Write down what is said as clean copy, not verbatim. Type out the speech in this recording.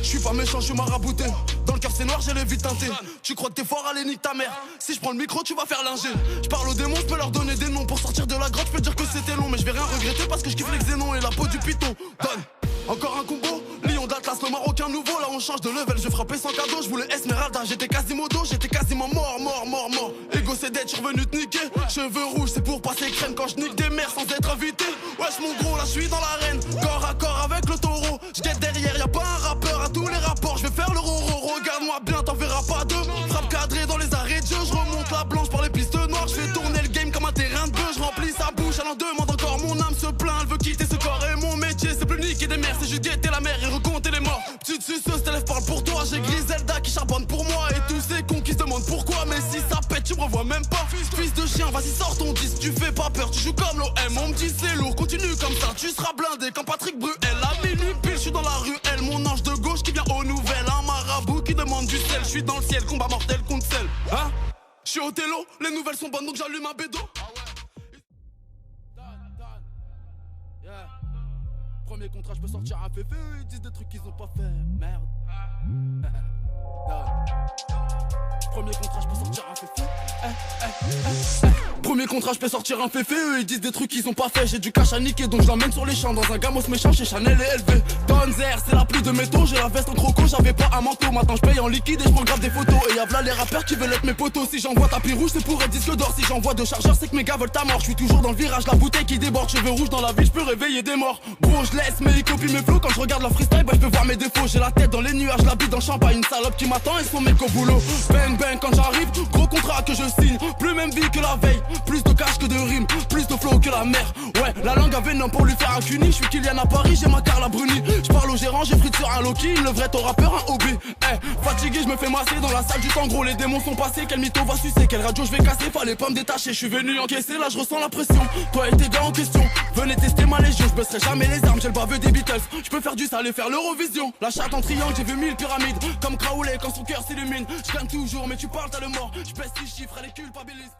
Je suis pas méchant, je suis marabouté. Dans le cœur c'est noir, j'ai les vies teintées. Tu crois que t'es fort, allez nique ta mère. Si je prends le micro, tu vas faire linger. Je parle aux démons, je peux leur donner des noms. Pour sortir de la grotte, je peux dire que c'était long. Mais je vais rien regretter parce que je kiffe les xénons et la peau du python. Donne. Encore un combo, Lion d'Atlas, le marocain nouveau. Là on change de level, je frappais sans cadeau. Je voulais Esmeralda, j'étais Quasimodo. J'étais quasiment mort. Ego c'est dead, je suis revenu te niquer. Cheveux rouges, c'est pour passer crème quand je nique des mères sans être invité. Wesh mon gros, là je suis dans l'arène. Corps à corps avec le taureau. Je guette derrière, y'a pas un rappeur à tous les rapports. Je vais faire le roro, regarde-moi bien, t'en verras pas deux. Frappe cadrée dans les arrêts de jeu, je remonte la blanche par les pistes noires. Je fais tourner le game comme un terrain de bœuf. Je remplis sa bouche, elle en demande encore. Mon âme se plaint, elle veut quitter ce corps. Et mon métier c'est plus niquer des mères, c'est juste guetter la mer et recompter les morts. Petite suceuse, t'élèves parle pour toi. J'ai Griselda qui charbonne pour moi. Et tous ces cons qui se demandent pourquoi. Mais si ça pète, tu me revois même pas. Fils de chien, vas-y sors ton disque. Tu fais pas peur, tu joues comme l'OM. On me dit c'est lourd, continue comme ça. Tu seras blindé comme Patrick Bruel. À minuit pile, je suis dans la rue. Elle, mon ange de gauche qui vient aux nouvelles. Un marabout qui demande du sel. Je suis dans le ciel, combat mortel contre sel. Hein? Je suis au télo, les nouvelles sont bonnes donc j'allume un bédo. Yeah. Premier contrat, je peux sortir un féfé. Ils disent des trucs qu'ils ont pas fait. Merde. Premier contrat, je peux sortir un féfé. Premier contrat, je peux sortir un féfé. Eux, ils disent des trucs qu'ils ont pas fait. J'ai du cash à niquer, donc je l'emmène sur les champs. Dans un gamos méchant chez Chanel et LV. Donzer, c'est la pluie de métaux. J'ai la veste en croco, j'avais pas un manteau. Maintenant, je paye en liquide et je prends grave des photos. Et y'a v'là les rappeurs qui veulent être mes potos. Si j'envoie tapis rouge, c'est pour être disque d'or. Si j'envoie de chargeurs, c'est que mes gars veulent ta mort. Je suis toujours dans le virage, la bouteille qui déborde. Cheveux rouges dans la ville, je peux réveiller des morts. Gros, je laisse, mais ils copient mes flots. Quand je regarde la freestyle, bah je peux voir mes défauts. J'ai la tête dans les nuages, la bite dans champagne. Une salope qui m'attend et son mec au boulot. Bang bang quand j'arrive, gros contrat que je signe. Plus même vie que la veille, plus de cash que de rimes, plus de flow que la mer. Ouais, la langue avait non pour lui faire un cuni. Je suis Kylian à Paris, j'ai ma Carla Bruni. Je parle au gérant, j'ai frite sur un Loki. Le vrai ton rappeur, un hobby. Fatigué, je me fais masser dans la salle du temps. Gros, les démons sont passés. Quel mytho va sucer, quelle radio je vais casser. Fallait pas me détacher, je suis venu encaisser. Là, je ressens la pression. Toi et tes gars en question, venez tester ma légion. Je baisserai jamais les armes, j'ai le baveux des Beatles. Je peux faire du sale et faire l'Eurovision. La chatte en triangle, j'ai vu 1000 pyramides. Comme Crowley quand son cœur s'illumine. Je gagne toujours, mais tu parles, t'as le mort. Je baisse 6 chiffres, elle est culpabilise.